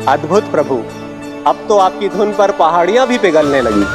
अद्भुत प्रभु, अब तो आपकी धुन पर पहाड़ियां भी पिघलने लगी।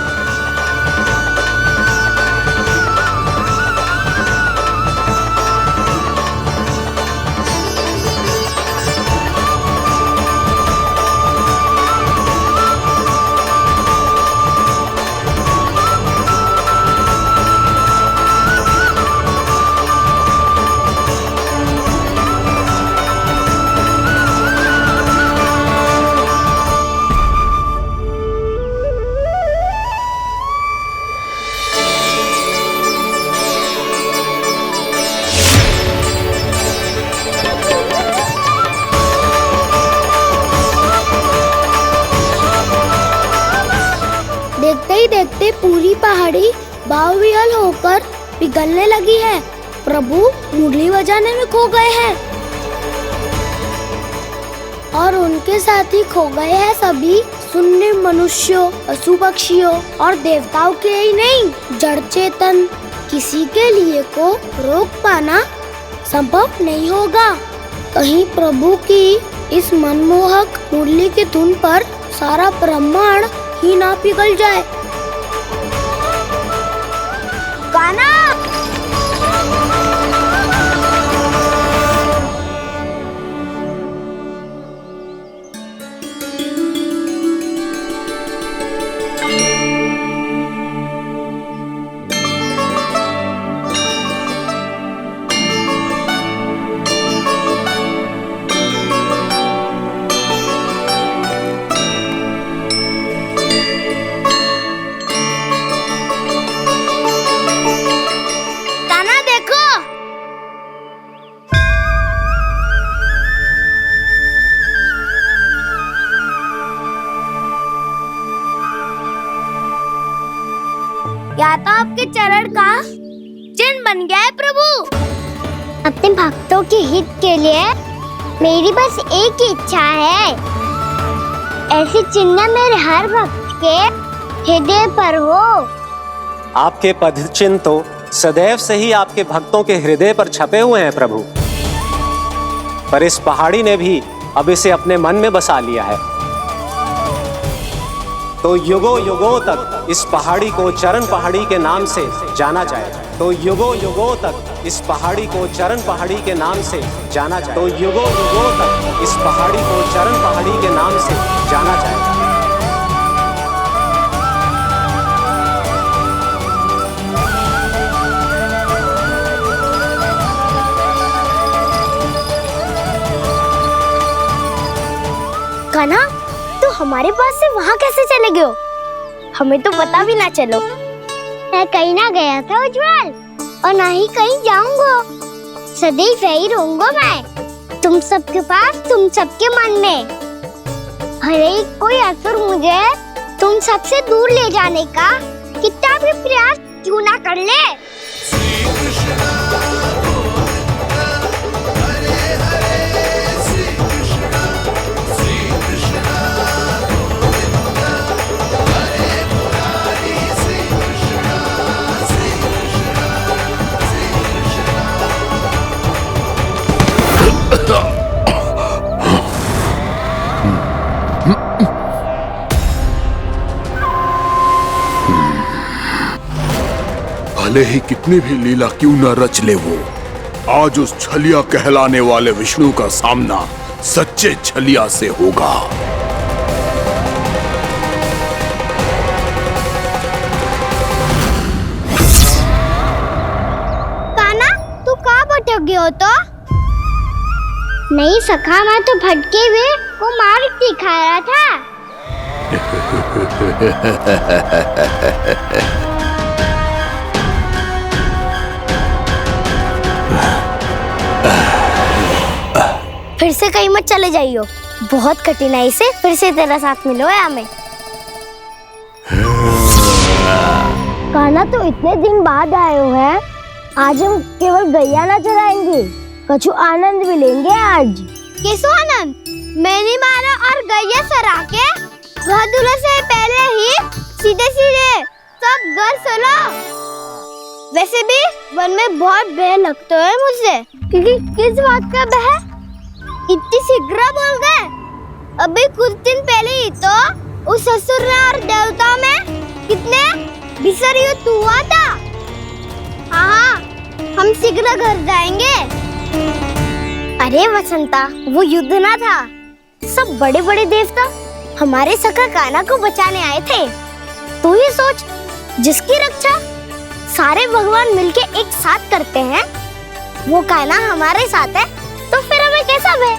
देखते ही देखते पूरी पहाड़ी बाहुविहल होकर पिघलने लगी है। प्रभु मुरली बजाने में खो गए हैं और उनके साथ ही खो गए हैं सभी सुनने मनुष्यों, पशु पक्षियों और देवताओं के ही नहीं, जड़ चेतन किसी के लिए को रोक पाना संभव नहीं होगा। कहीं प्रभु की इस मनमोहक मुरली की धुन पर सारा ब्रह्मांड ही ना पिघल जाए। गाना या तो आपके चरण का चिन्ह बन गया है प्रभु। अपने भक्तों के हित के लिए मेरी बस एक ही इच्छा है, ऐसी चिन्ह मेरे हर भक्त के हृदय पर हो। आपके पद चिन्ह तो सदैव से ही आपके भक्तों के हृदय पर छपे हुए हैं प्रभु, पर इस पहाड़ी ने भी अब इसे अपने मन में बसा लिया है। तो युगों युगों तक इस पहाड़ी को चरण पहाड़ी के नाम से जाना जाए। तो युगों युगों तक इस पहाड़ी को चरण पहाड़ी के नाम से जाना जाए। तो युगों युगों तक इस पहाड़ी को चरण पहाड़ी के नाम से जाना जाए। कान्हा, तो हमारे पास से वहाँ कैसे चले गए हो? हमें तो पता भी ना चलो। मैं कहीं ना गया था उज्जवल, और ना ही कहीं जाऊंगा। सदैव यही रहूंगा मैं, तुम सबके पास, तुम सबके मन में। भले ही कोई असुर मुझे तुम सबसे दूर ले जाने का कितना भी प्रयास क्यों ना कर ले। भले ही कितनी भी लीला क्यों न रच ले वो, आज उस छलिया कहलाने वाले विष्णु का सामना सच्चे छलिया से होगा। कान्हा, तू कहाँ भटक गए हो? तो नहीं सखा, मैं तो भटके हुए को मार्ग दिखा रहा था। फिर से कहीं मत चले जाइयो, बहुत कठिनाई से फिर से तेरा साथ मिलो है हमें। कान्हा, तो इतने दिन बाद आए हो हैं, आज हम केवल गैया ना चराएंगे, कछु आनंद भी लेंगे आज। किसो आनंद? मैंने मारा और गैया चरा के घर दूल्हे से पहले ही सीधे सीधे सब घर चलो। वैसे भी वन में बहुत भय लगता है मुझसे, क्योंकि किस बात का भय? इतनी शीघ्र बोल गए। अभी कुछ दिन पहले ही तो उस असुर और देवता में कितने भीषण युद्ध हुआ था। हाँ, हम शीघ्र घर जाएंगे। अरे वसंता, वो युद्ध ना था, सब बड़े बड़े देवता हमारे सखा कान्हा को बचाने आए थे। तू ही सोच, जिसकी रक्षा सारे भगवान मिलके एक साथ करते हैं, वो कान्हा हमारे साथ है तो फिर हमें कैसा भय?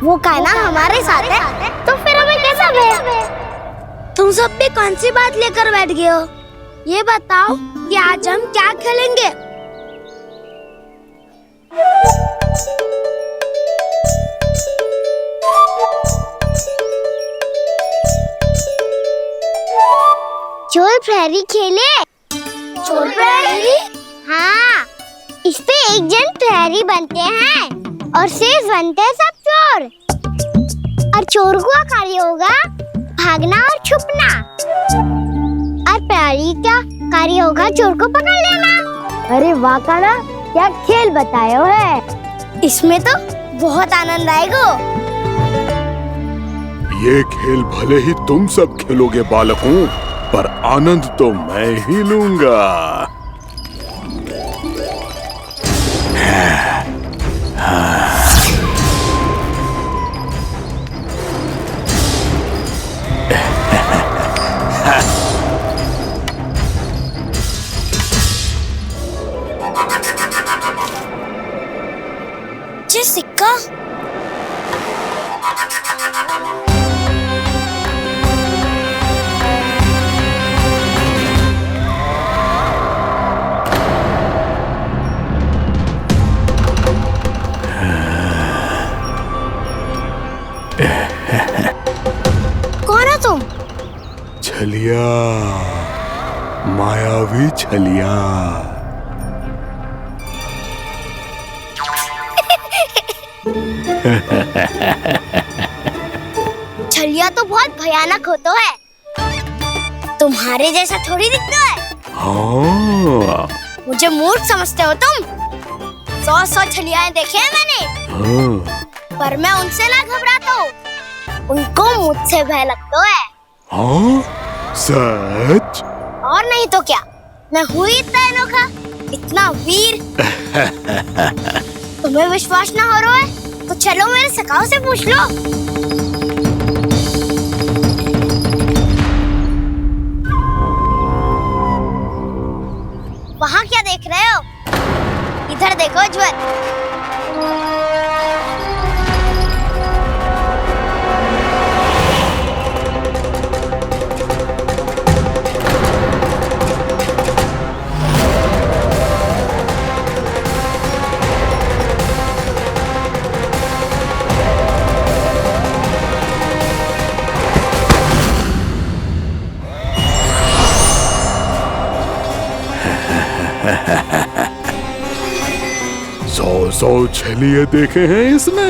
वो कान्हा हमारे साथ है तो फिर हमें कैसा भय? तुम सब भी कौन सी बात लेकर बैठ गए हो? ये बताओ कि आज हम क्या खेलेंगे? चोर प्रहरी खेले। चोर प्रहरी? हाँ, इस पे एक जन प्रहरी बनते हैं और शेष बनते हैं सब चोर। और चोर का कार्य होगा भागना और छुपना, और प्रहरी का कार्य होगा चोर को पकड़ लेना। अरे वाह कान्हा, क्या खेल बताए हो है। इसमें तो बहुत आनंद आएगा। ये खेल भले ही तुम सब खेलोगे बालकों, पर आनंद तो मैं ही लूंगा। ये सिक्का कौन हो तुम? छलिया, मायावी छलिया। छलिया तो बहुत भयानक होता है, तुम्हारे जैसा थोड़ी दिखता है। हाँ। मुझे मूर्ख समझते हो तुम? 100 छलियाएं देखे हैं मैंने। हाँ। पर मैं उनसे ना घबराता हूँ, उनको मुझसे भय लगता है। हाँ? सच? और नहीं तो क्या, मैं हूँ इतना अनोखा, इतना वीर। तुम्हें विश्वास ना हो रहा है तो चलो मेरे सखाओं से पूछ लो। वहाँ क्या देख रहे हो? इधर देखो ज्वर। सौ छलिए देखे हैं इसने।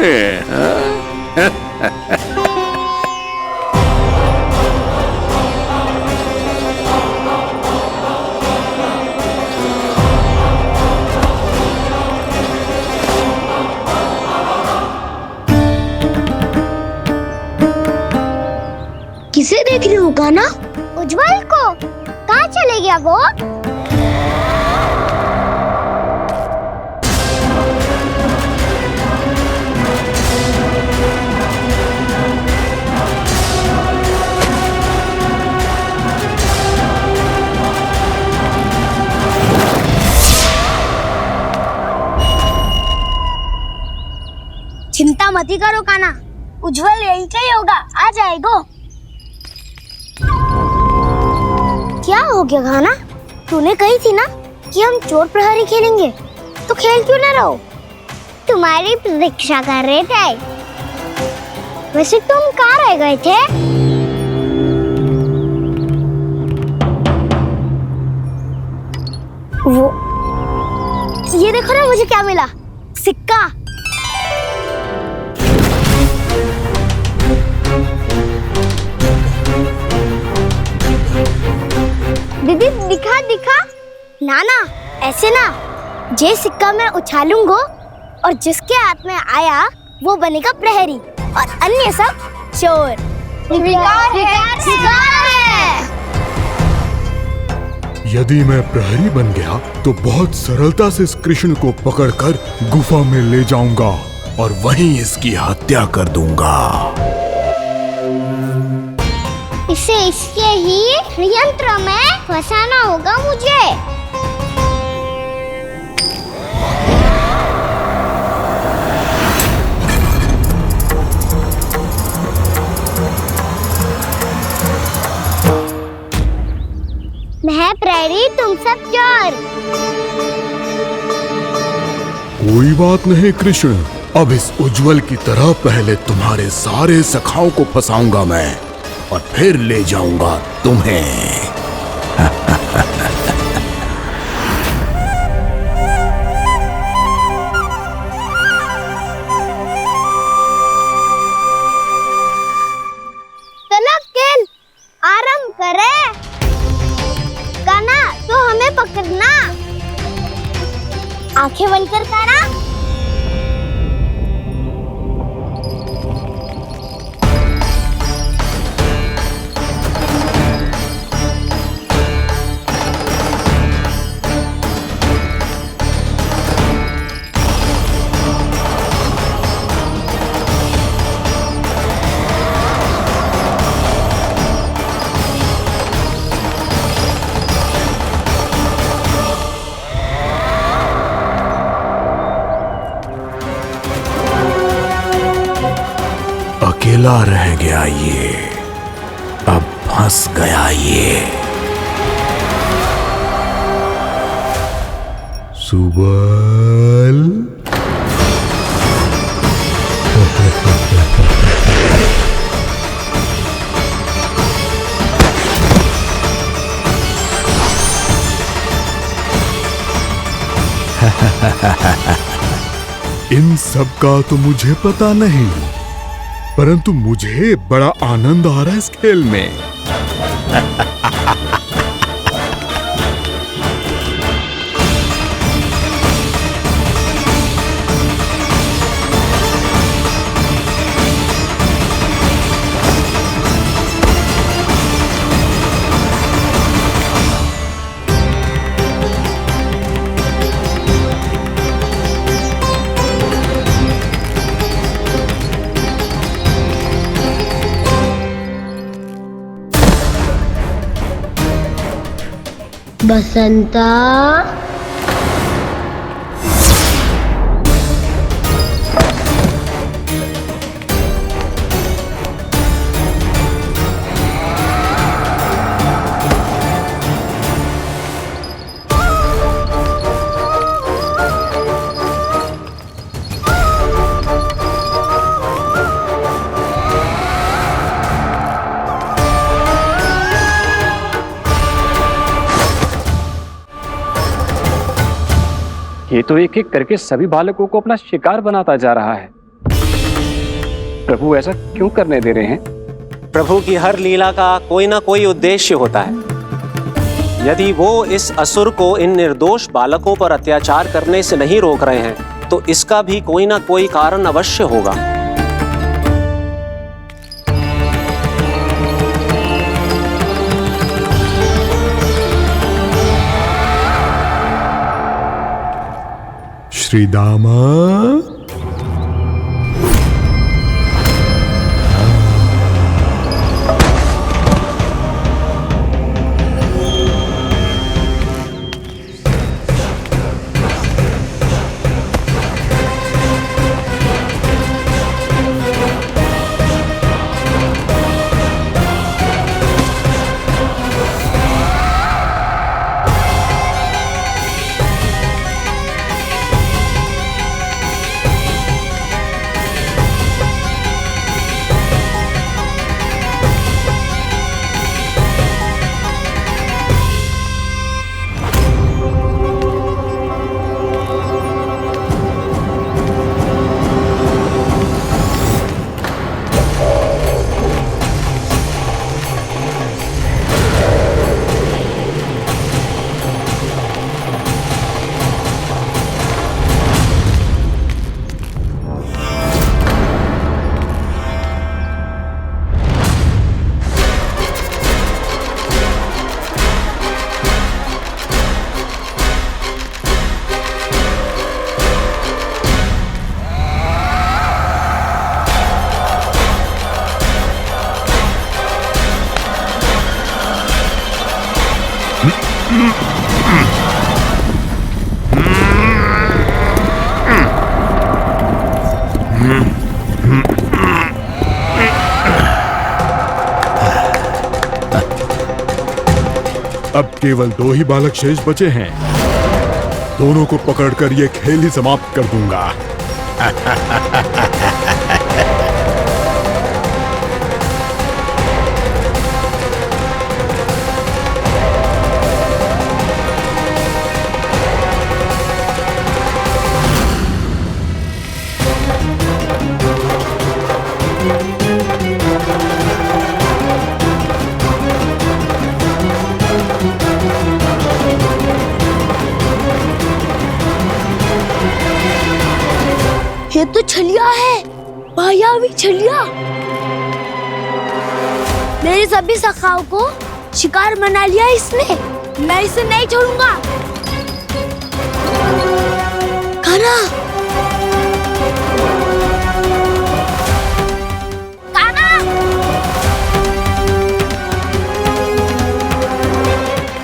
किसे देख रही हो कान्हा? उज्जवल को। कहाँ चले गया वो? चिंता मत करो कान्हा, उज्जवल यही का ही होगा, आ जाएगा। क्या हो गया कान्हा? तूने कही थी ना कि हम चोर प्रहरी खेलेंगे, तो खेल क्यों ना रहो? तुम्हारी प्रतीक्षा कर रहे थे। वैसे तुम कहाँ रह गए थे? वो ये देखो ना, मुझे क्या मिला, सिक्का। दीदी दिखा दिखा। ना ना, ऐसे ना, ये सिक्का मैं उछालूंगा और जिसके हाथ में आया वो बनेगा प्रहरी और अन्य सब चोर। स्वीकार है, स्वीकार है। यदि मैं प्रहरी बन गया तो बहुत सरलता से इस कृष्ण को पकड़कर गुफा में ले जाऊंगा और वहीं इसकी हत्या कर दूंगा। इसे इसके ही यंत्र में फंसाना होगा मुझे। मैं प्रहरी, तुम सब चोर। कोई बात नहीं कृष्ण, अब इस उज्जवल की तरह पहले तुम्हारे सारे सखाओं को फंसाऊंगा मैं और फिर ले जाऊंगा तुम्हें। चलो खेल आरंभ करें। कान्हा, तो हमें पकड़ना। आंखें बंद कर कान्हा। अकेला रह गया ये, अब फंस गया ये। सुबल। इन सब का तो मुझे पता नहीं, परंतु मुझे बड़ा आनंद आ रहा है इस खेल में। बसंता, ये तो एक एक करके सभी बालकों को अपना शिकार बनाता जा रहा है। प्रभु ऐसा क्यों करने दे रहे हैं? प्रभु की हर लीला का कोई ना कोई उद्देश्य होता है। यदि वो इस असुर को इन निर्दोष बालकों पर अत्याचार करने से नहीं रोक रहे हैं तो इसका भी कोई ना कोई कारण अवश्य होगा। श्रीदामा, अब केवल 2 ही बालक शेष बचे हैं। दोनों को पकड़कर ये खेल ही समाप्त कर दूंगा। ये तो छलिया है, मायावी छलिया। मेरे सभी सखाओं को शिकार बना लिया इसने। मैं इसे नहीं छोड़ूंगा। कान्हा, कान्हा,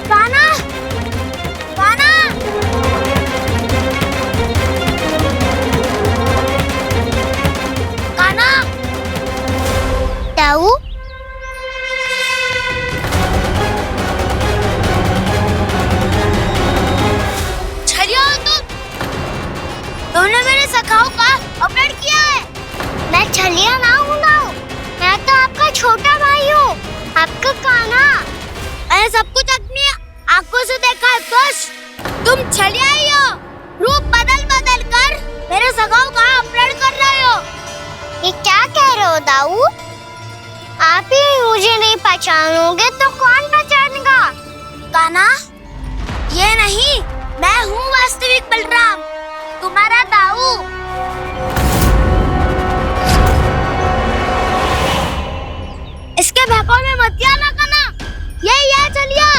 कान्हा, कान्हा। ताऊ, छलिया हो तुमने मेरे सखाओं का अपहरण किया है। मैं छलिया ना हूँ मैं तो आपका छोटा भाई हूँ, आपका कान्हा। मैंने सब कुछ अपनी आंखों से देखा है। तुम छलिया ही हो। रूप बदल बदल कर मेरे सखाओं का अपहरण कर रहे हो। ये क्या कह रहे हो दाऊ? आप ही मुझे नहीं पहचानोगे तो कौन पहचानेगा? कान्हा, ये नहीं, मैं हूँ वास्तविक बलराम, तुम्हारा दाऊ। इसके बहकावे में मत आना कान्हा, यही है छलिया।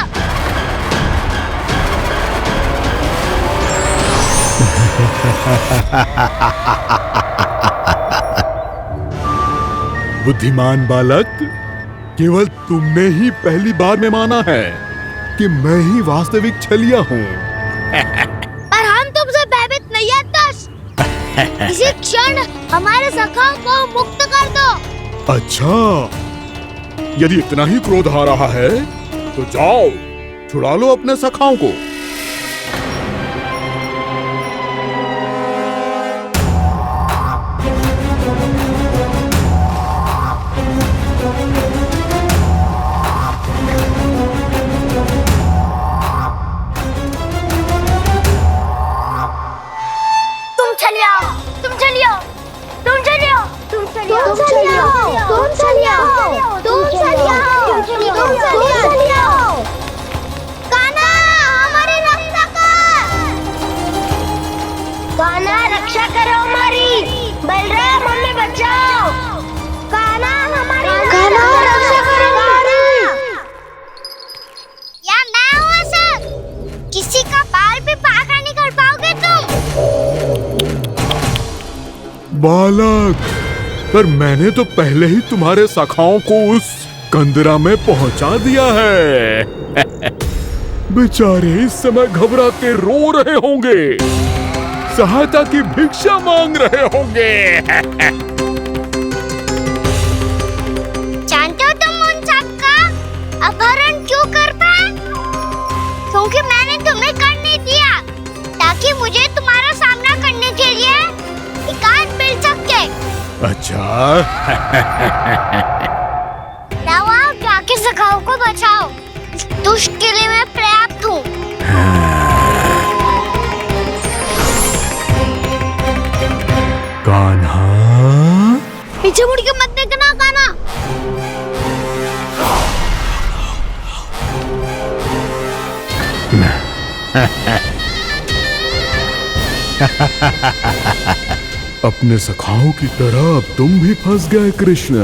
बुद्धिमान बालक, केवल तुमने ही पहली बार में माना है कि मैं ही वास्तविक छलिया हूँ। पर हम तुमसे भयभीत नहीं है दस। इसी क्षण हमारे सखाओं को मुक्त कर दो। अच्छा, यदि इतना ही क्रोध आ रहा है तो जाओ, छुड़ा लो अपने सखाओं को। रक्षा करो हमारी। बलराम, हमें बचाओ। कान्हा, हमारी रक्षा करो हमारी। या मैं हूँ ऐसा? किसी का बाल भी पाका नहीं कर पाओगे तुम। बालक, पर मैंने तो पहले ही तुम्हारे सखाओं को उस कंदरा में पहुंचा दिया है। बेचारे इस समय घबरा के रो रहे होंगे, सहायता की भिक्षा मांग रहे होंगे। जानते हो तुम उन सबका अपहरण क्यों कर पाए? क्योंकि मैंने तुम्हें कर नहीं दिया, ताकि मुझे तुम्हारा सामना करने के लिए एकांत मिल सके। अच्छा। जाओ, जाके सखाओं को बचाओ। दुष्ट के लिए मैं पर्याप्त हूँ। कान्हा, पीछे मुड़ के मत देखना कान्हा। अपने सखाओं की तरह अब तुम भी फंस गए कृष्ण।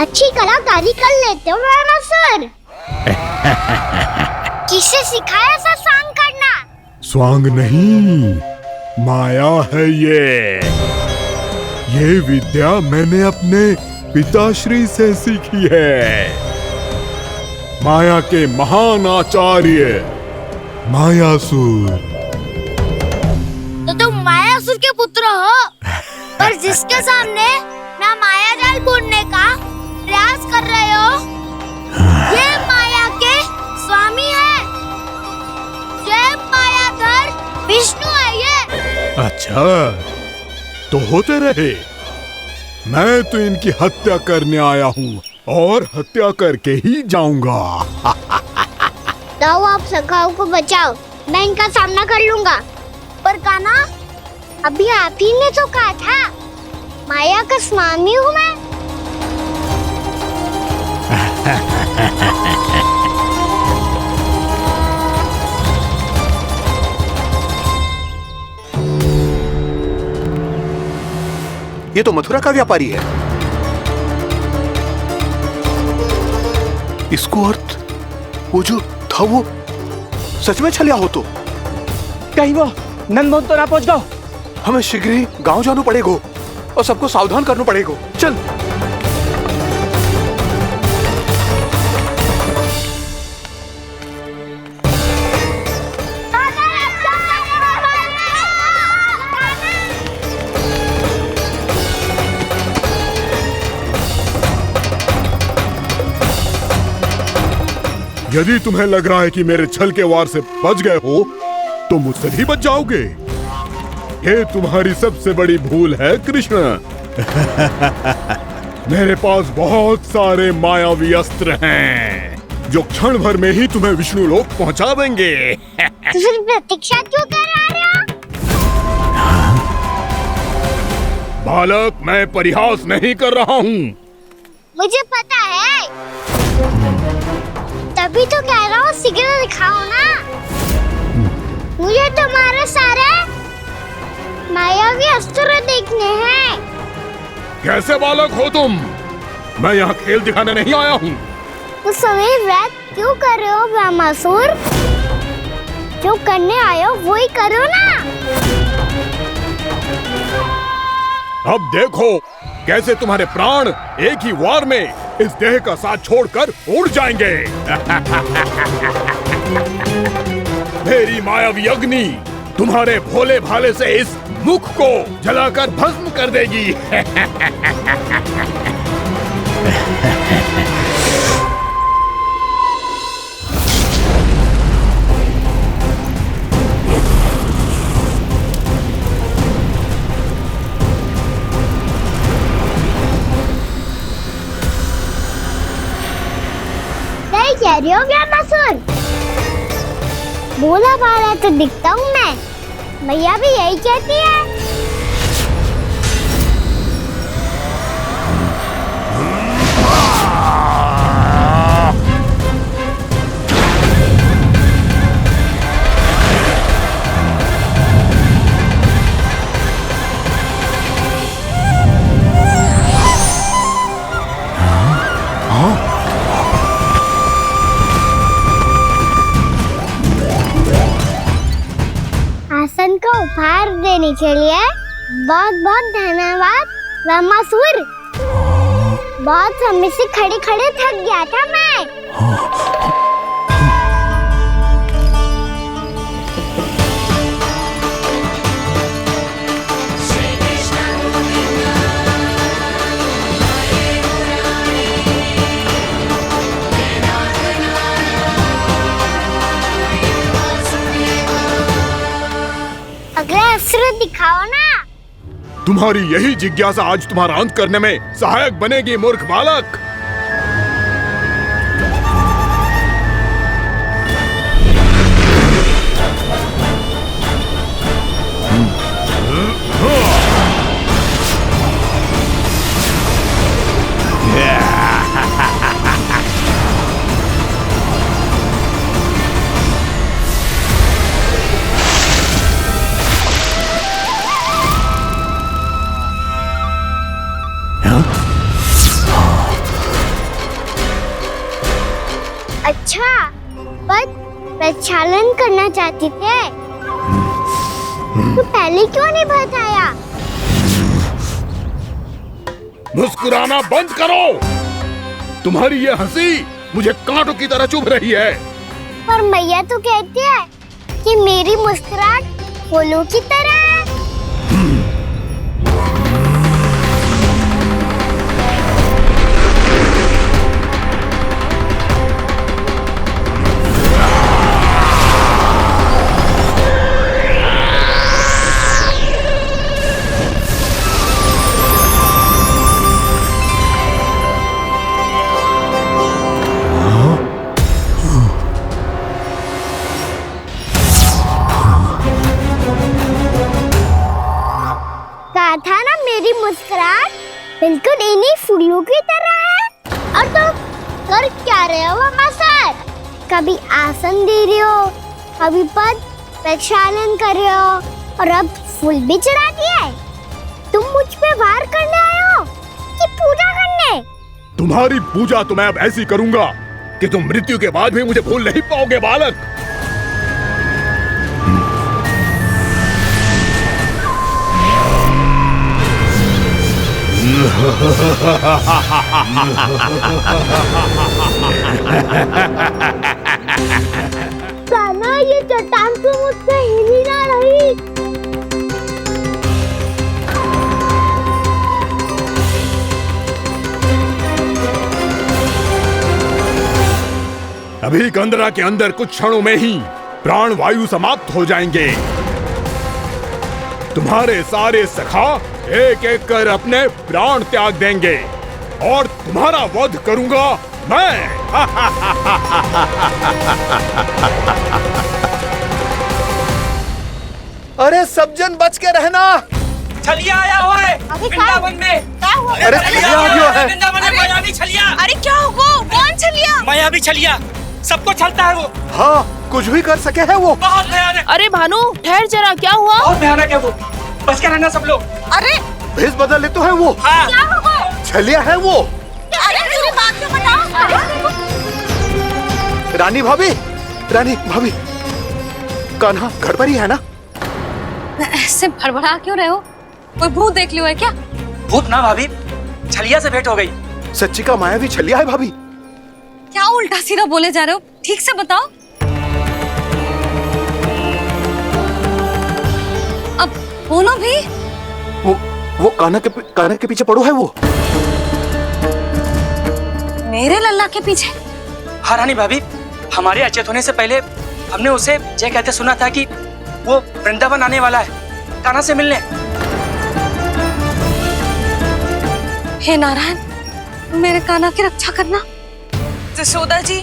अच्छी कलाकारी कर लेते हो सर। किसे सिखाया ऐसा स्वांग करना? स्वांग नहीं, माया है ये विद्या मैंने अपने पिताश्री से सीखी है। माया के महान आचार्य मायासुर। तो तुम मायासुर के पुत्र हो और जिसके सामने ना माया जाल बुनने का प्रयास कर रहे हो, ये माया के स्वामी है। ये मायाधर विष्णु है ये। अच्छा, तो होते रहे। मैं तो इनकी हत्या करने आया हूँ और हत्या करके ही जाऊंगा। जाओ, आप सखाओ को बचाओ, मैं इनका सामना कर लूंगा। पर कान्हा, अभी आप ही ने तो कहा था माया का स्वामी हूँ मैं। ये तो मथुरा का व्यापारी है। इसको अर्थ वो जो था वो सच में छलिया हो तो कहीं वो नंदमोहन तो ना पहुंच गओ। हमें शीघ्र ही गांव जाना पड़ेगा और सबको सावधान करना पड़ेगा। चल। यदि तुम्हें लग रहा है कि मेरे छल के वार से बच गए हो तो मुझसे भी बच जाओगे। ये तुम्हारी सबसे बड़ी भूल है कृष्ण। मेरे पास बहुत सारे मायावी अस्त्र हैं जो क्षण भर में ही तुम्हें विष्णु लोक पहुंचा देंगे। तो फिर प्रतीक्षा क्यों कर रहे हो? बालक, मैं परिहास नहीं कर रहा हूँ। मुझे पता है, तभी तो कह रहा हूँ शीघ्र दिखाओ ना। मुझे तुम्हारे सारे मायावी अस्त्र देखने हैं। कैसे बालक हो तुम? मैं यहाँ खेल दिखाने नहीं आया हूँ। उस समय वैद क्यों कर रहे हो ब्रह्मासुर? जो करने आए हो वो ही करो ना। अब देखो कैसे तुम्हारे प्राण एक ही वार में इस देह का साथ छोड़कर उड़ जाएंगे। मेरी मायावी अग्नि तुम्हारे भोले भाले से इस मुख को जलाकर भस्म कर देगी। नहीं कह रही हो ब्रह्मासुर? भोला भाला तो दिखता हूँ मैं। भैया भी यही कहती है। आसन को उपहार देने के लिए बहुत बहुत धन्यवाद ब्रह्मासुर। बहुत समय से खड़े खड़े थक गया था मैं। अगला अस्त्र दिखाओ ना। तुम्हारी यही जिज्ञासा आज तुम्हारा अंत करने में सहायक बनेगी मूर्ख बालक। अच्छा, पर प्रक्षालन करना चाहते थे तो पहले क्यों नहीं बताया? मुस्कुराना बंद करो। तुम्हारी ये हंसी मुझे कांटों की तरह चुभ रही है। पर मैया तो कहती है कि मेरी मुस्कुराहट फूलों की तरह है। कहा था ना मेरी मुस्कुराहट बिल्कुल इन्हीं फूलों की तरह है। और तुम कर क्या रहे हो वहाँ सर? कभी आसन दे रहे हो, कभी पद प्रक्षालन कर रहे हो और अब फूल भी चढ़ा दिया है। तुम मुझ पे वार करने आए हो कि पूजा करने? तुम्हारी पूजा तो मैं अब ऐसी करूंगा कि तुम मृत्यु के बाद भी मुझे भूल नहीं पाओगे बालक। कान्हा, ये चट्टान तो मुझसे हिल ही ना रही। अभी कंदरा के अंदर कुछ क्षणों में ही प्राण वायु समाप्त हो जाएंगे। तुम्हारे सारे सखा एक एक कर अपने प्राण त्याग देंगे और तुम्हारा वध करूंगा मैं। अरे सब जन बच के रहना। छलिया आया हुआ है वृंदावन में। क्या हुआ? अरे छलिया आ गया है। वृंदावन में मायावी छलिया। अरे क्या होगा? कौन छलिया? मायावी छलिया, सबको छलता है वो। हाँ, कुछ भी कर सके है वो। बहुत भयानक। अरे भानु ठहर जरा, क्या हुआ? बहुत भयानक है वो, बच के रहना सब लोग। अरे भेष बदल ले तो है वो। हाँ। क्या होगा? छलिया है वो। अरे पूरी बात तो बताओ। रानी भाभी, रानी भाभी, कान्हा घर पर ही है ना? ऐसे भड़बड़ा क्यों रहे हो? कोई भूत देख लियो है क्या? भूत ना भाभी, छलिया से भेंट हो गई। सच्ची का मायावी छलिया है भाभी। क्या उल्टा सीधा बोले जा रहे हो? ठीक से बताओ। अब बोलो भी। वो कान्हा के पीछे पड़ो है वो। मेरे लल्ला के पीछे? हाँ रानी भाभी, हमारे अचेत होने से पहले हमने उसे ये कहते सुना था कि वो वृंदावन आने वाला है कान्हा से मिलने। हे नारायण, मेरे कान्हा की रक्षा करना। जसोदा जी,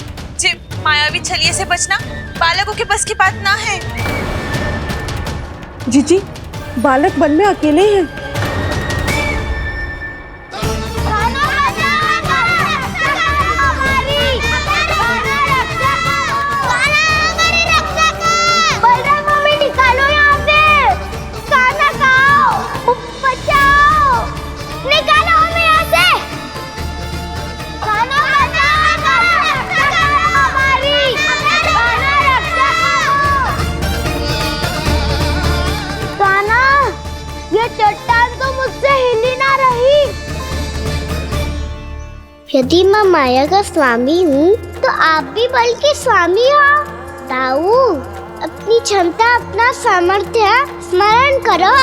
मायावी छलिए से बचना बालकों के बस की बात ना है। जीजी, बालक वन में अकेले हैं। चट्टान तो मुझसे हिल ही ना रही। यदि मैं माया का स्वामी हूँ तो आप भी बल के स्वामी हो। ताऊ, अपनी क्षमता, अपना सामर्थ्य स्मरण करो।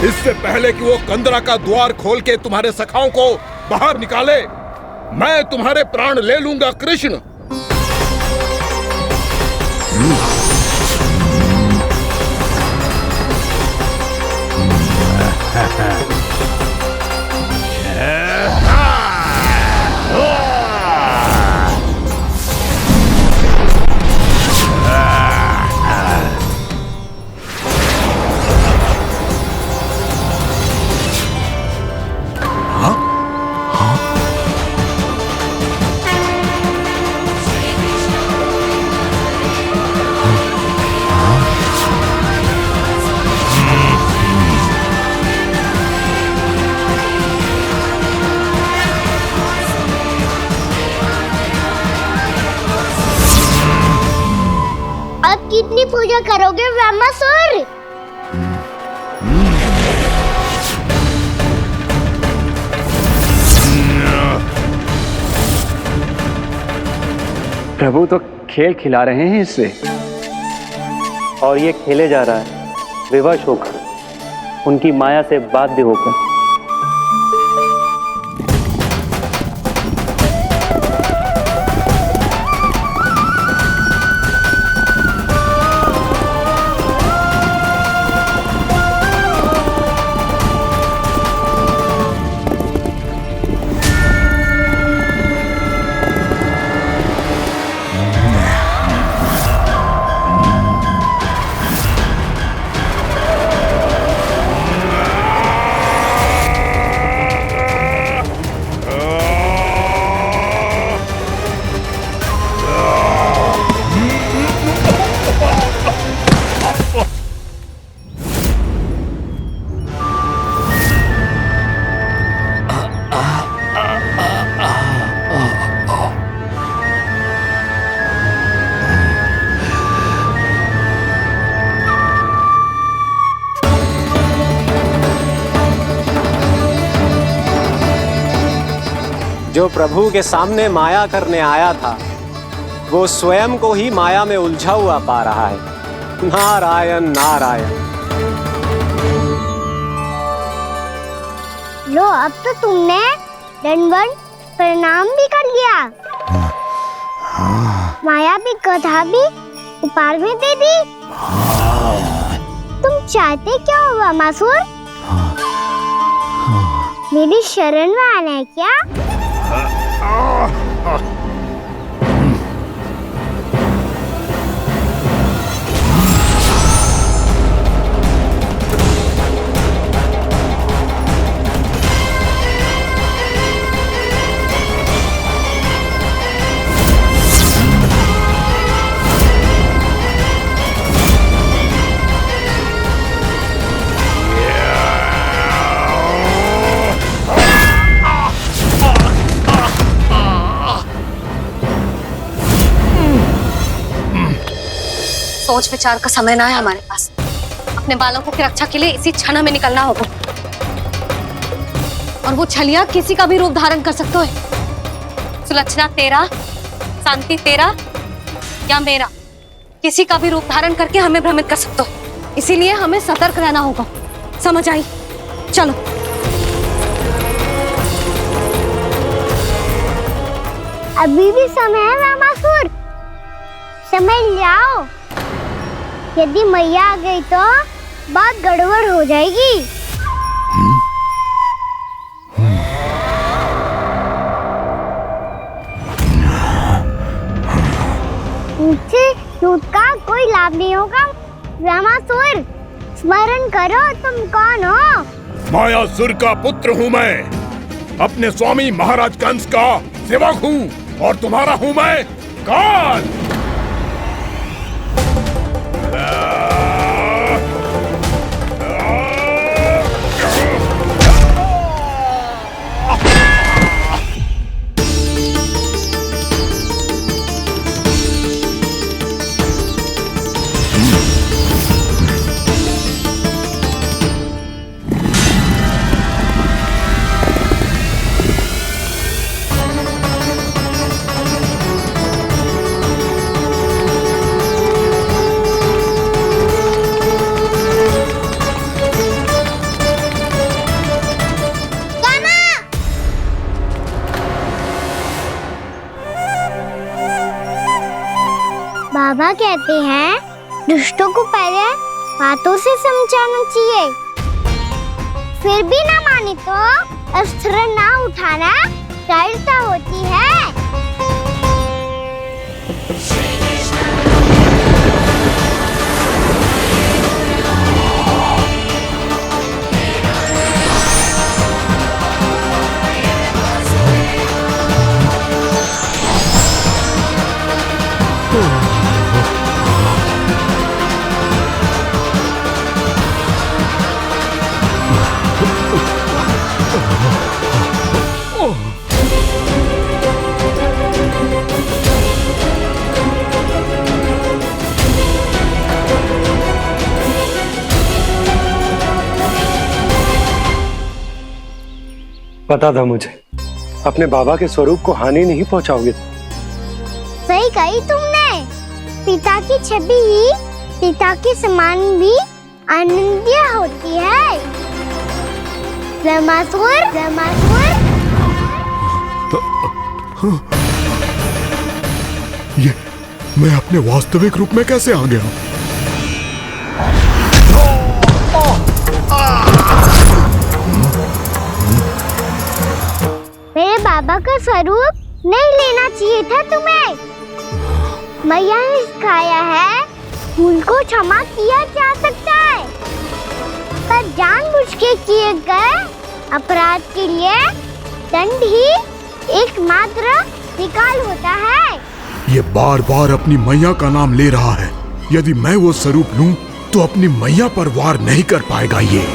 इससे पहले कि वो कंदरा का द्वार खोल के तुम्हारे सखाओं को बाहर निकाले, मैं तुम्हारे प्राण ले लूंगा कृष्ण। कितनी पूजा करोगे ब्रह्मासुर? प्रभु तो खेल खिला रहे हैं इससे, और ये खेले जा रहा है विवश होकर, उनकी माया से बाध्य होकर। जो प्रभु के सामने माया करने आया था, वो स्वयं को ही माया में उलझा हुआ पा रहा है। नारायण नारायण। लो, अब तो तुमने दंडवत प्रणाम भी कर लिया, माया भी कथा भी उपहार में दे दी। तुम चाहते क्या हो ब्रह्मासुर? मेरी शरण में आना है क्या? सोच विचार का समय ना है हमारे पास। अपने बालकों की रक्षा के लिए इसी क्षण में निकलना होगा। और वो छलिया किसी का भी रूप धारण कर सकते हो। सुलक्षणा तेरा, शांति तेरा या मेरा, किसी का भी रूप धारण करके हमें भ्रमित कर सकते हो। इसीलिए हमें सतर्क रहना होगा। समझ आई? चलो। अभी भी समय है ब्रह्मासुर, समय लाओ। यदि मैया आ गई तो बात गड़बड़ हो जाएगी। मुझसे झूठ का कोई लाभ नहीं होगा। ब्रह्मासुर, स्मरण करो तुम कौन हो? मायासुर का पुत्र हूँ मैं, अपने स्वामी महाराज कंस का सेवक हूँ, और तुम्हारा हूँ मैं काल। बाबा कहते हैं दुष्टों को पहले बातों से समझाना चाहिए, फिर भी ना माने तो अस्त्र ना उठाना दृढ़ता होती है। पता था मुझे अपने बाबा के स्वरूप को हानि नहीं पहुंचाओगे। सही कही तुमने। पिता की छवि ही पिता के समान भी आनंदीय होती है। ब्रह्मासुर, ये मैं अपने वास्तविक रूप में कैसे आ गया? मेरे बाबा का स्वरूप नहीं लेना चाहिए था तुम्हें। मैया ने सिखाया है भूल को क्षमा किया जा सकता है, पर जानबूझ के किए गए अपराध के लिए दंड ही एकमात्र निकाल होता है। ये बार बार अपनी मैया का नाम ले रहा है। यदि मैं वो स्वरूप लूं तो अपनी मैया पर वार नहीं कर पाएगा ये।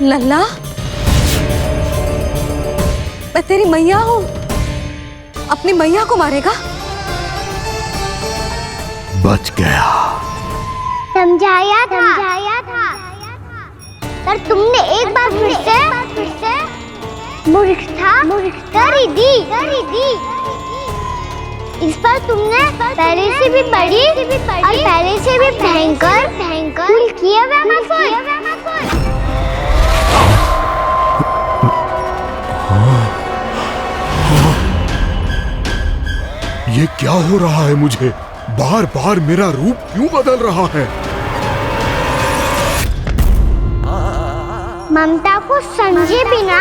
लल्ला, मैं तेरी मैया हूँ, अपनी मैया को मारेगा? बच गया। समझाया था, पर तुमने एक बार फिर से मूर्खता कर ही दी। इस पर तुमने पहले से भी बड़ी और पहले से भी भयंकर भूल किया ब्रह्मासुर। ये क्या हो रहा है मुझे? बार बार मेरा रूप क्यों बदल रहा है? ममता को समझे बिना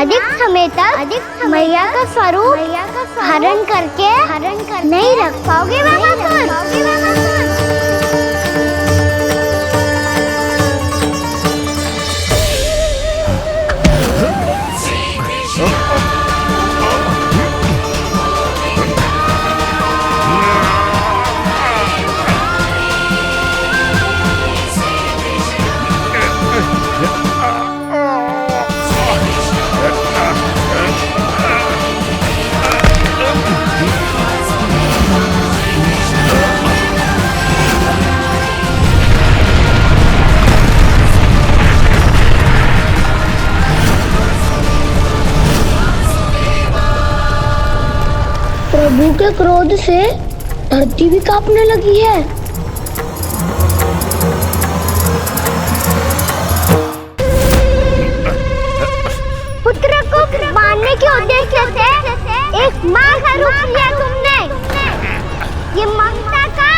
अधिक समय तक मैया का स्वरूप हरण करके नहीं रख पाओगे ब्रह्मासुर। प्रभु के क्रोध से धरती भी कांपने लगी है। पुत्र को मारने के उद्देश्य से एक माँ का रूप लिया तुमने। ये ममता का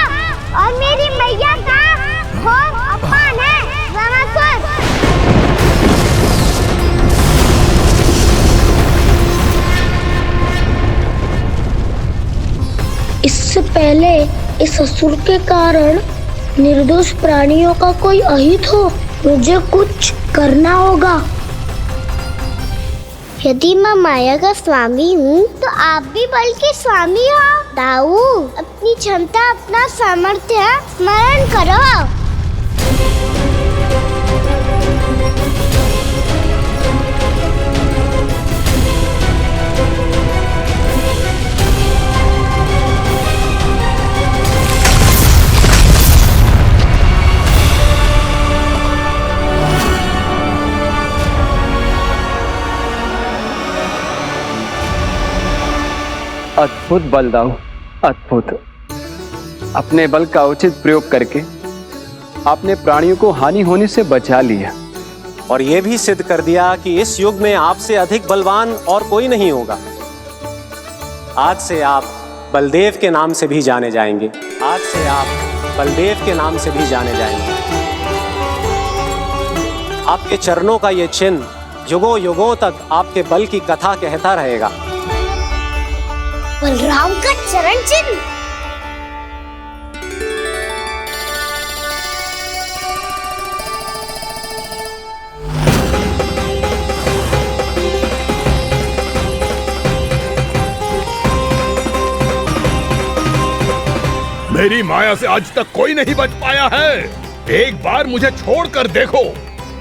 और मेरी मैया का घोर अपमान है ब्रह्मासुर। इससे पहले इस असुर के कारण निर्दोष प्राणियों का कोई अहित हो, मुझे कुछ करना होगा। यदि मैं माया का स्वामी हूँ तो आप भी बल के स्वामी हो। दाऊ, अपनी क्षमता, अपना सामर्थ्य स्मरण करो। अद्भुत बल दाऊ, अद्भुत। अपने बल का उचित प्रयोग करके आपने प्राणियों को हानि होने से बचा लिया और यह भी सिद्ध कर दिया कि इस युग में आपसे अधिक बलवान और कोई नहीं होगा। आज से आप बलदेव के नाम से भी जाने जाएंगे। आज से आप बलदेव के नाम से भी जाने जाएंगे। आपके चरणों का ये चिन्ह युगों युगों तक आपके बल की कथा कहता रहेगा। बलराम का चरण चिन्ह। मेरी माया से आज तक कोई नहीं बच पाया है। एक बार मुझे छोड़कर देखो,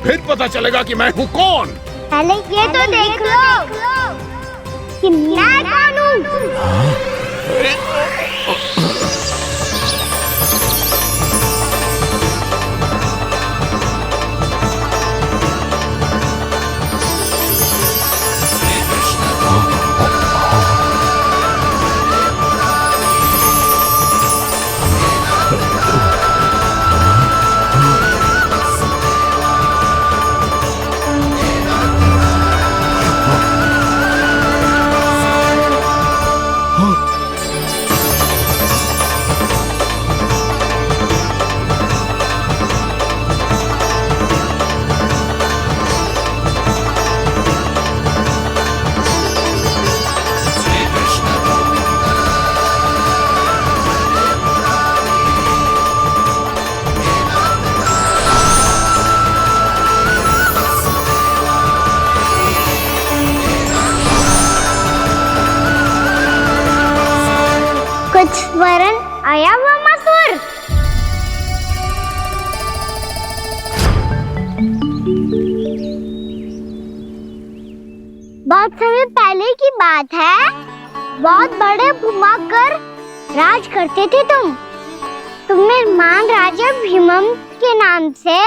फिर पता चलेगा कि मैं हूँ कौन। पहले ये तो देख लो कि मैं कौन हूँ। कुछ वरन आया वामासुर। बहुत समय पहले की बात है, बहुत बड़े भूमाकर राज करते थे तुम्हें महान राजा भीमम के नाम से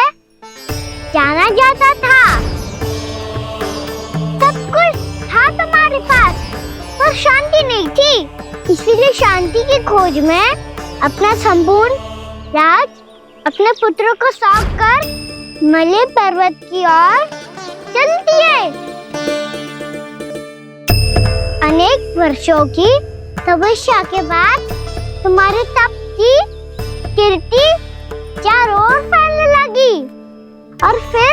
जाना जाता था। सब कुछ था तुम्हारे पास, पर शांति नहीं थी। इसीलिए शांति की खोज में अपना संपूर्ण राज अपने पुत्रों को सौंप कर मलय पर्वत की ओर चल दिए। अनेक वर्षों की तपस्या के बाद तुम्हारे तप की कीर्ति चारों ओर फैलने लगी और फिर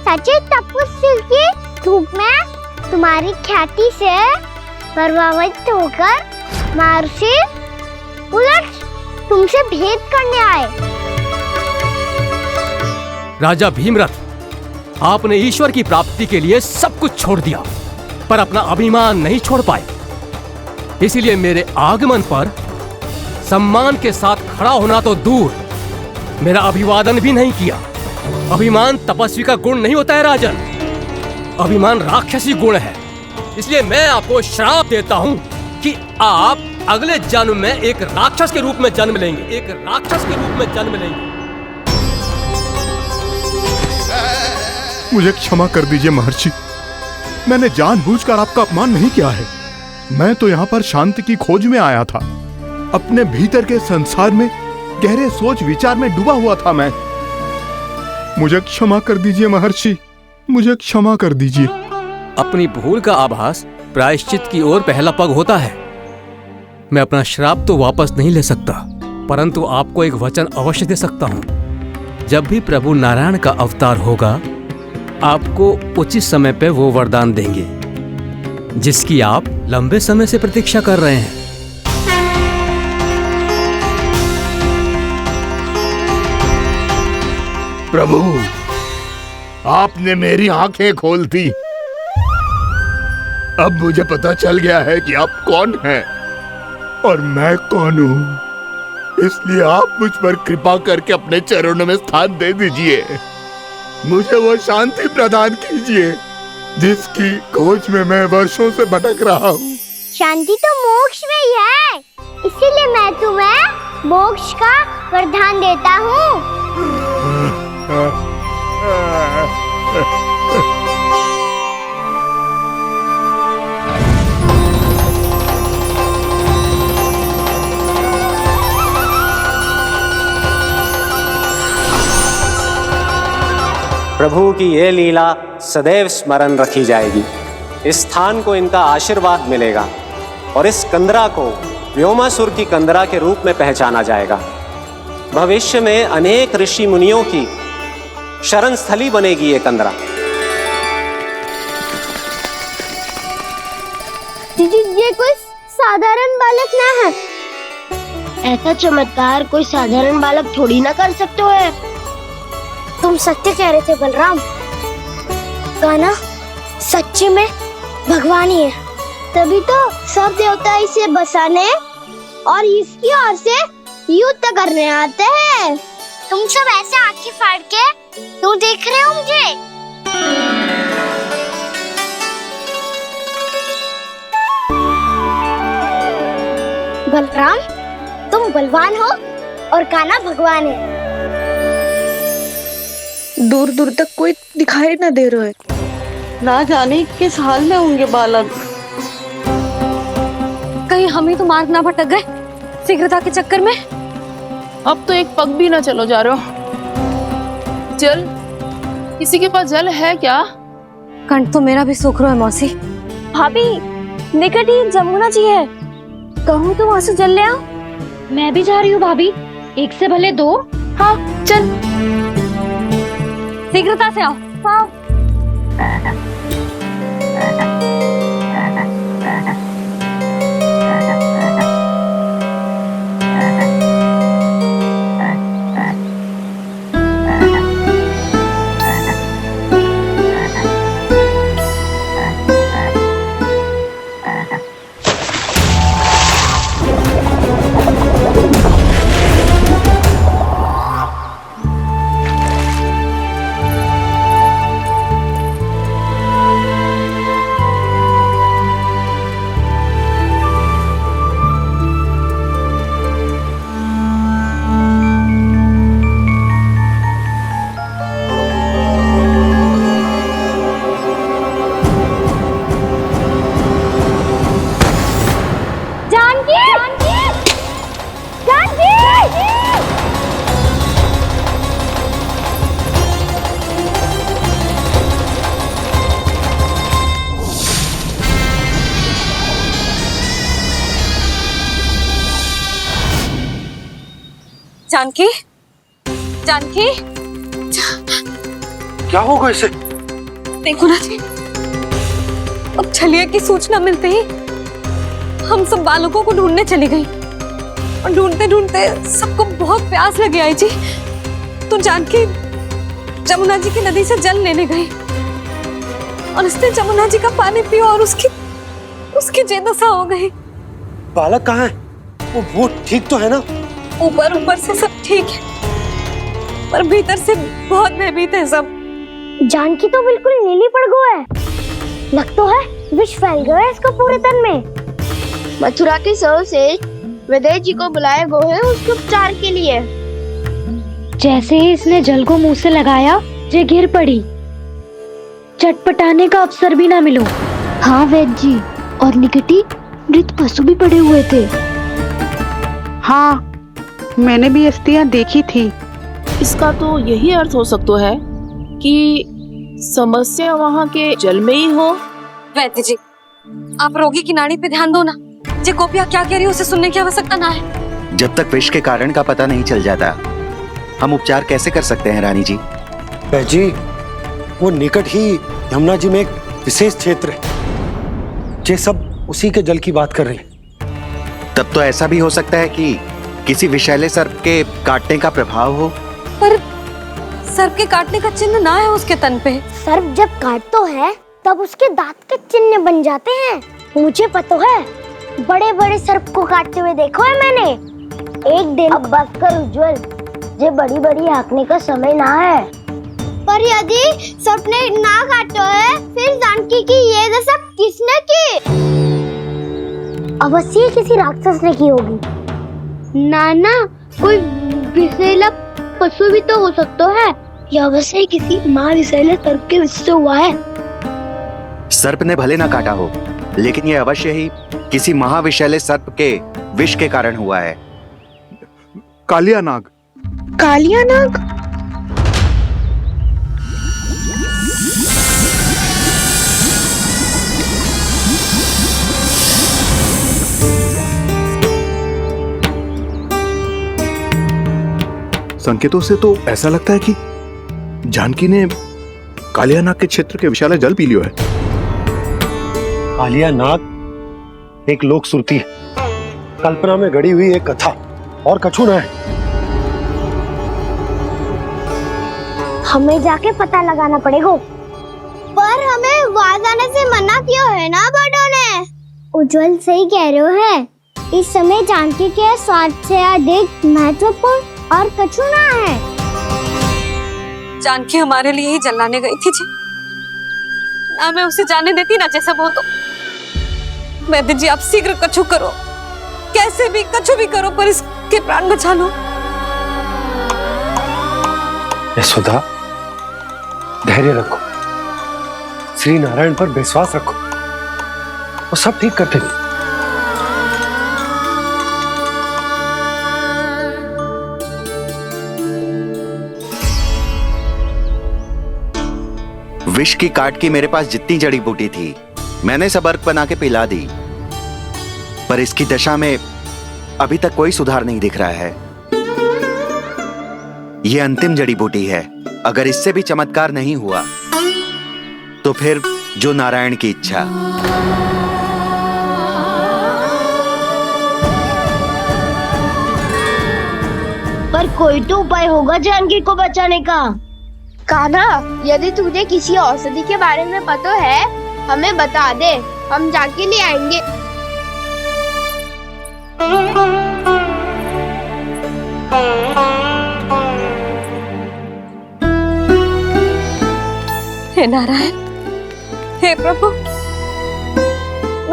सच्चे तपस्वी की धूप में तुम्हारी ख्याति से प्रभावित होकर महर्षि उलट तुमसे भेंट करने आए। राजा भीमरथ, आपने ईश्वर की प्राप्ति के लिए सब कुछ छोड़ दिया, पर अपना अभिमान नहीं छोड़ पाए। इसीलिए मेरे आगमन पर सम्मान के साथ खड़ा होना तो दूर, मेरा अभिवादन भी नहीं किया। अभिमान तपस्वी का गुण नहीं होता है राजन, अभिमान राक्षसी गुण है। इसलिए मैं आपको श्राप देता हूँ कि आप अगले जन्म में एक राक्षस के रूप में जन्म लेंगे, एक राक्षस के रूप में जन्म लेंगे। मुझे क्षमा कर दीजिए महर्षि, मैंने जानबूझकर आपका अपमान नहीं किया है। मैं तो यहाँ पर शांति की खोज में आया था। अपने भीतर के संसार में गहरे सोच विचार में डूबा हुआ था मैं। मुझे क्षमा कर दीजिए महर्षि, मुझे क्षमा कर दीजिए। अपनी भूल का आभास प्रायश्चित की ओर पहला पग होता है। मैं अपना श्राप तो वापस नहीं ले सकता, परंतु आपको एक वचन अवश्य दे सकता हूँ। जब भी प्रभु नारायण का अवतार होगा, आपको उचित समय पे वो वरदान देंगे जिसकी आप लंबे समय से प्रतीक्षा कर रहे हैं। प्रभु, आपने मेरी आंखें खोल दी। अब मुझे पता चल गया है कि आप कौन हैं और मैं कौन हूँ। इसलिए आप मुझ पर कृपा करके अपने चरणों में स्थान दे दीजिए। मुझे वो शांति प्रदान कीजिए जिसकी खोज में मैं वर्षों से भटक रहा हूँ। शांति तो मोक्ष में ही है, इसीलिए मैं तुम्हें मोक्ष का वरदान देता हूँ। प्रभु की ये लीला सदैव स्मरण रखी जाएगी। इस स्थान को इनका आशीर्वाद मिलेगा और इस कंदरा को व्योमासुर की कंदरा के रूप में पहचाना जाएगा। भविष्य में अनेक ऋषि मुनियों की शरण स्थली बनेगी ये कंदरा। दीदी, ये कोई साधारण बालक ना है। ऐसा चमत्कार कोई साधारण बालक थोड़ी ना कर सकते हो। तुम सत्य कह रहे थे बलराम, गाना सच्ची में भगवान ही है। तभी तो सब देवता इसे बसाने और इसकी ओर से युद्ध करने आते हैं। तुम सब ऐसे आंखें फाड़ के क्यों देख रहे हो मुझे? बलराम, तुम बलवान हो और कान्हा भगवान है। दूर दूर तक कोई दिखाई न दे रहा है। ना जाने किस हाल में होंगे बालक। कहीं हम ही तो मार्ग ना भटक गए शीघ्रता के चक्कर में। अब तो एक पग भी ना चलो जा रहे हो। जल, किसी के पास जल है क्या? कंठ तो मेरा भी सूख रहा है मौसी। भाभी, निकट ही जमुना जी है, कहूँ तो वहाँ से जल ले आओ। मैं भी जा रही हूँ भाभी, एक से भले दो। हाँ चल, शीघ्रता से आओ। हाँ। जानकी, जानकी, क्या होगा इसे? देखो ना जी, अब छलिया की सूचना मिलते ही हम सब बालकों को ढूंढने चली गई और ढूंढते ढूंढते सबको बहुत प्यास लगी आई जी। तो जानकी जमुना जी की नदी से जल लेने गई और उसने जमुना जी का पानी पिया और उसकी जेदशा हो गई। बालक कहाँ है? वो ठीक तो है ना? ऊपर से सब ठीक है, पर भीतर से बहुत भयभीत है सब। जानकी तो बिल्कुल नीली पड़ गई है। लग तो है विष फैल गया है इसको पूरे तन में। मथुरा के सर्वश्रेष्ठ विदेह जी को बुलाए गए हैं उसके उपचार के लिए। जैसे ही इसने जल को मुंह से लगाया, ये गिर पड़ी। चटपटाने का अवसर भी ना मिलो। हाँ वैद्य जी, और निकटी मृत पशु भी पड़े हुए थे। हाँ, मैंने भी अस्थियां देखी थी। इसका तो यही अर्थ हो सकता है कि समस्या वहाँ के जल में ही हो। वैद्य जी, आप रोगी की नाड़ी पे ध्यान दो ना। जे गोपिया क्या कह रही है उसे सुनने की आवश्यकता ना है। जब तक विष के कारण का पता नहीं चल जाता, हम उपचार कैसे कर सकते हैं रानी जी? जी, वो निकट ही यमुना जी में एक विशेष क्षेत्र है। ये सब उसी के जल की बात कर रही हैं। तब तो ऐसा भी हो सकता है कि किसी विषैले सर्प के काटने का प्रभाव हो। पर सर्प के काटने का चिन्ह ना है उसके तन पे। सर्प जब काटता है तब उसके दांत के चिन्ह बन जाते हैं। मुझे पता है, बड़े बड़े सर्प को काटते हुए देखो है मैंने। एक दिन अब बस कर उज्जवल, ये बड़ी बड़ी हाँकने का समय ना है। पर यदि सर्प ने ना काटा है, फिर जानकी की ये दशा किसने की? अवश्य किसी राक्षस ने की होगी। नाना, कोई विषैला पशु भी तो हो सकता है। यह अवश्य किसी महाविषैले सर्प के विष से हुआ है। सर्प ने भले ना काटा हो, लेकिन यह अवश्य ही किसी महाविषैले सर्प के विष के कारण हुआ है। कालिया नाग। कालिया नाग? संकेतों से तो ऐसा लगता है कि जानकी ने कालिया नाग के क्षेत्र के विशाल जल पी लियो है। कालिया नाग एक लोक श्रुति है, कल्पना में गढ़ी हुई एक कथा, और कछु न है। हमें जाके पता लगाना पड़ेगा। पर हमें वहां जाने से मना किया है ना बड़ों ने। उज्जवल सही कह रहे हो है। इस समय जानकी के स्वार्थ से अधिक महत्वपूर्ण और कछु ना है। जानकी हमारे लिए ही जलाने गई थी जी, ना मैं उसे जाने देती ना जैसा वो तो। वैद्य जी आप शीघ्र कछु करो, कैसे भी कछु भी करो, पर इसके प्राण बचा लो। यशोदा, धैर्य रखो, श्री नारायण पर विश्वास रखो, वो सब ठीक कर देंगे। विष की काट की मेरे पास जितनी जड़ी बूटी थी मैंने सब अर्क बना के पिला दी, पर इसकी दशा में अभी तक कोई सुधार नहीं दिख रहा है। यह अंतिम जड़ी बूटी है, अगर इससे भी चमत्कार नहीं हुआ तो फिर जो नारायण की इच्छा। पर कोई तो उपाय होगा जानकी को बचाने का। कान्हा, यदि तुझे किसी औषधि के बारे में पता है हमें बता दे, हम जाके ले आएंगे। हे नारायण, हे प्रभु,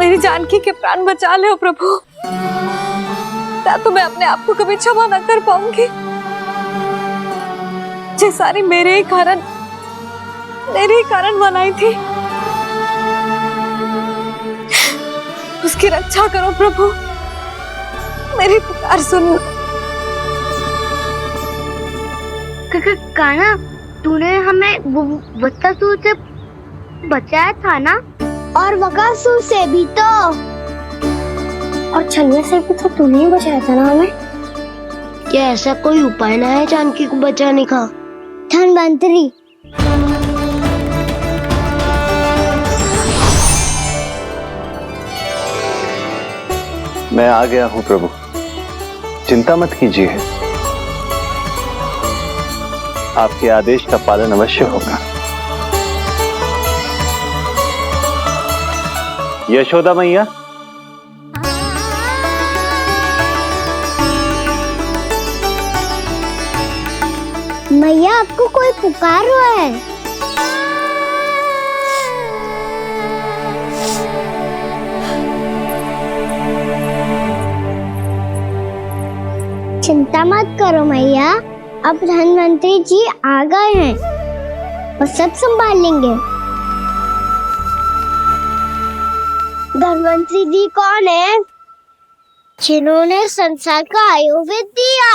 मेरी जानकी के प्राण बचा ले प्रभु, या तो मैं अपने आप को कभी क्षमा न कर पाऊंगी। ये सारी मेरे ही कारण बनाई थी। उसकी रक्षा करो प्रभु, मेरी पुकार सुनो। कान्हा, तूने हमें वत्सासुर से बचाया था ना, और बकासुर से भी तो, और छलवे से भी तो तूने ही बचाया था ना हमें। क्या ऐसा कोई उपाय ना है जानकी को बचाने का? धन्वंतरी, मैं आ गया हूं प्रभु, चिंता मत कीजिए, आपके आदेश का पालन अवश्य होगा। यशोदा मैया, मैया आपको कोई पुकार रहा है। चिंता मत करो मैया, अब धन्वंतरी जी आ गए हैं, वो सब संभाल लेंगे। धन्वंतरी जी कौन है? जिन्होंने संसार का आयुर्वेद दिया,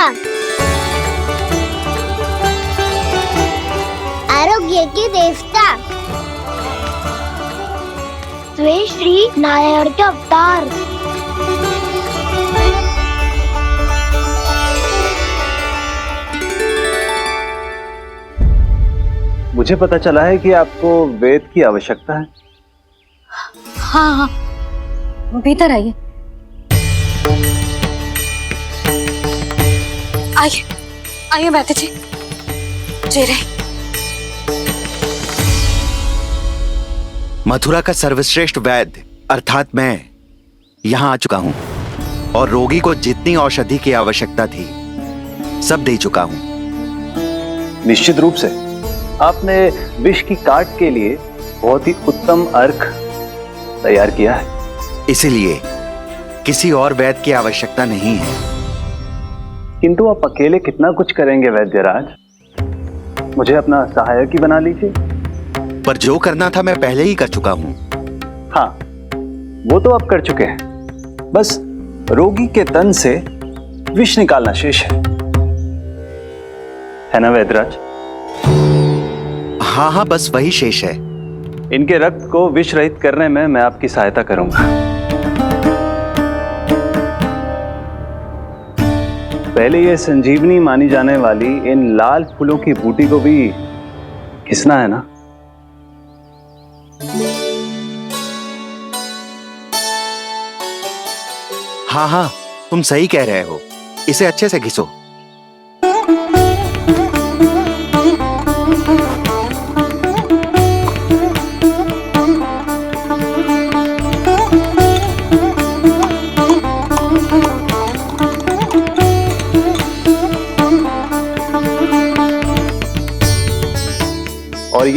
आरोग्य के देवता, वे श्री नारायण के अवतार। मुझे पता चला है कि आपको वेद की आवश्यकता है। हाँ हाँ, भीतर आइए। आइए आइए बैठे जी, जी रहे। मथुरा का सर्वश्रेष्ठ वैद्य अर्थात मैं यहां आ चुका हूं और रोगी को जितनी औषधि की आवश्यकता थी सब दे चुका हूं। निश्चित रूप से आपने विष की काट के लिए बहुत ही उत्तम अर्क तैयार किया है, इसलिए किसी और वैद्य की आवश्यकता नहीं है। किंतु आप अकेले कितना कुछ करेंगे वैद्यराज, मुझे अपना सहायक ही बना लीजिए। पर जो करना था मैं पहले ही कर चुका हूं। हाँ, वो तो आप कर चुके हैं, बस रोगी के तन से विष निकालना शेष है ना वैद्यराज? हाँ हाँ, बस वही शेष है। इनके रक्त को विष रहित करने में मैं आपकी सहायता करूंगा। पहले ये संजीवनी मानी जाने वाली इन लाल फूलों की बूटी को भी घिसना है ना? हाँ हाँ, तुम सही कह रहे हो, इसे अच्छे से घिसो।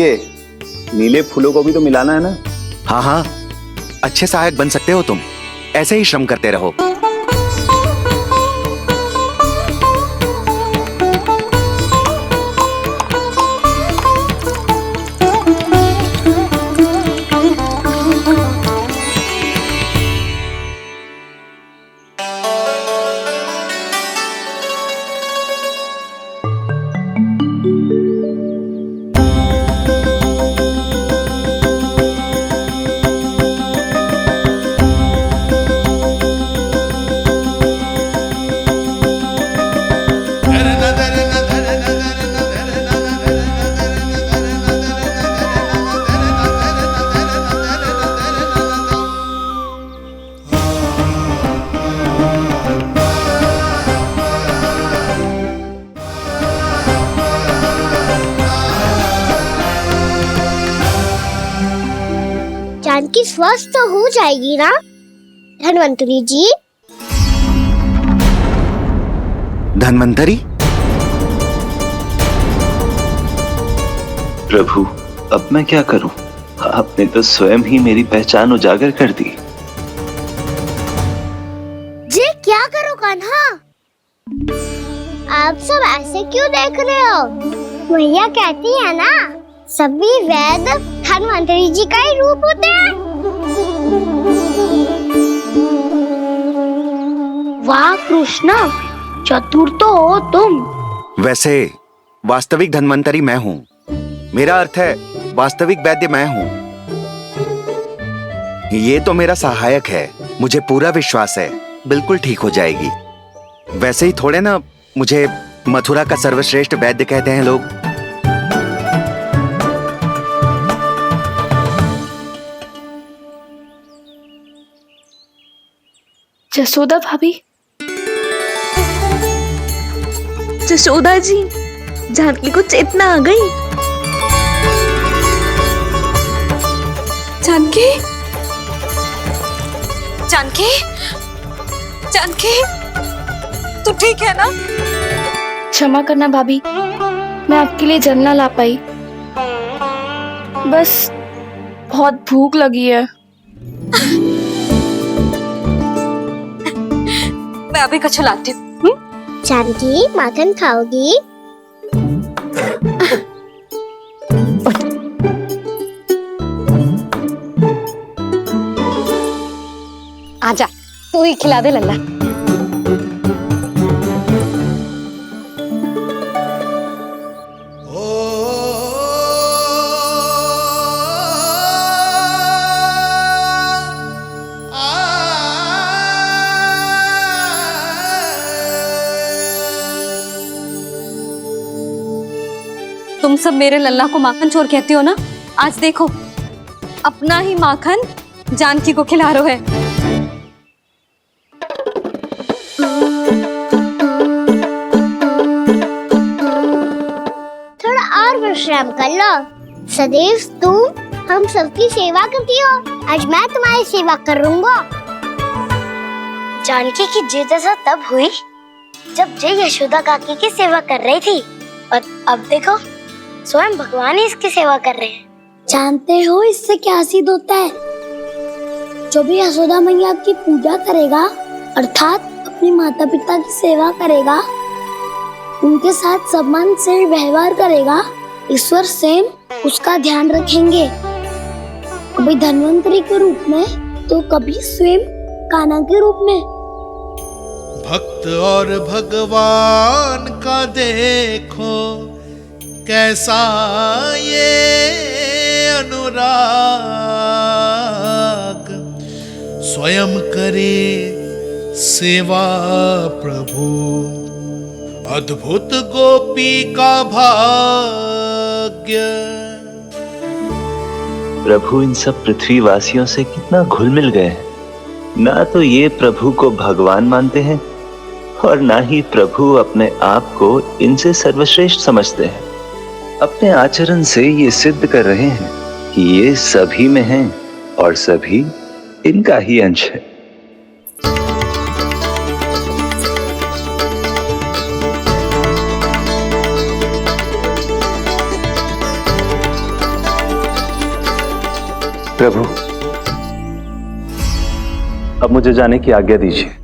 ये नीले फूलों को भी तो मिलाना है ना। हाँ हाँ, अच्छे सहायक बन सकते हो तुम, ऐसे ही श्रम करते रहो। जानकी स्वस्थ तो हो जाएगी ना धन्वंतरी जी? धन्वंतरी? प्रभु, अब मैं क्या करूं? आपने तो स्वयं ही मेरी पहचान उजागर कर दी। जी क्या करो कान्हा? आप सब ऐसे क्यों देख रहे हो? मैया कहती है ना, सभी वेद धन्वंतरी जी का ही रूप होते हैं। वाह कृष्णा, चतुर तो हो तुम। वैसे वास्तविक धन्वंतरी मैं हूँ। मेरा अर्थ है वास्तविक वैद्य मैं हूँ। ये तो मेरा सहायक है, मुझे पूरा विश्वास है बिल्कुल ठीक हो जाएगी। वैसे ही थोड़े ना मुझे मथुरा का सर्वश्रेष्ठ वैद्य कहते हैं लोग। जसोदा भाभी, जसोदा जी, जानकी को चेतना आ गई। जानकी, जानकी, जानकी, तू ठीक है ना? क्षमा करना भाभी, मैं आपके लिए जल ना ला पाई। बस बहुत भूख लगी है। मैं अभी कछु लाती हूँ। जानकी माखन खाओगी? आजा, तू ही खिला दे लल्ला। तुम सब मेरे लल्ला को माखन चोर कहती हो ना? आज देखो, अपना ही माखन जानकी को खिला रहे है। थोड़ा और विश्राम कर लो। सदैव तुम हम सबकी सेवा करती हो, आज मैं तुम्हारी सेवा करूंगा। जानकी की जिद दशा तब हुई जब जय यशोदा काकी की सेवा कर रही थी, और अब देखो स्वयं भगवान ही इसकी सेवा कर रहे हैं। जानते हो इससे क्या सिद्ध होता है? जो भी यशोदा मैया की पूजा करेगा, अर्थात अपने माता पिता की सेवा करेगा, उनके साथ सम्मान से व्यवहार करेगा, ईश्वर स्वयं उसका ध्यान रखेंगे। कभी धन्वंतरी के रूप में तो कभी स्वयं कान्हा के रूप में। भक्त और भगवान का देखो कैसा ये अनुराग, स्वयं करे सेवा प्रभु, अद्भुत गोपी का भाग्य। प्रभु इन सब पृथ्वीवासियों से कितना घुल मिल गए हैं। ना तो ये प्रभु को भगवान मानते हैं और ना ही प्रभु अपने आप को इनसे सर्वश्रेष्ठ समझते हैं। अपने आचरण से ये सिद्ध कर रहे हैं कि ये सभी में हैं और सभी इनका ही अंश है। प्रभु, अब मुझे जाने की आज्ञा दीजिए।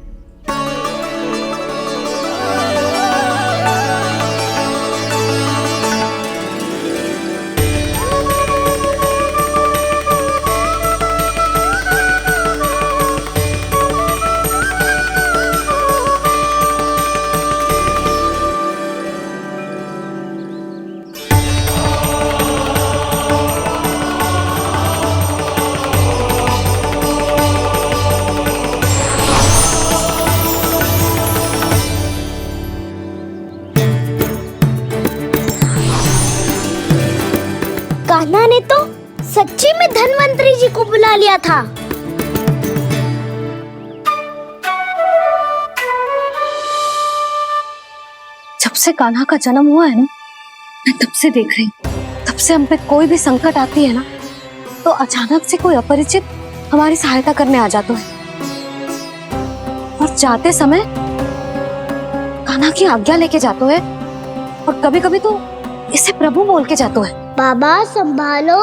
कान्हा ने तो सच्ची में धन्वंतरी जी को बुला लिया था। जब से कान्हा का जन्म हुआ है ना, मैं तब से देख रही हूँ, तब से हम पे कोई भी संकट आती है ना, तो अचानक से कोई अपरिचित हमारी सहायता करने आ जाता है, और जाते समय कान्हा की आज्ञा लेके जाते है, और कभी कभी तो इसे प्रभु बोल के जाते है। बाबा संभालो।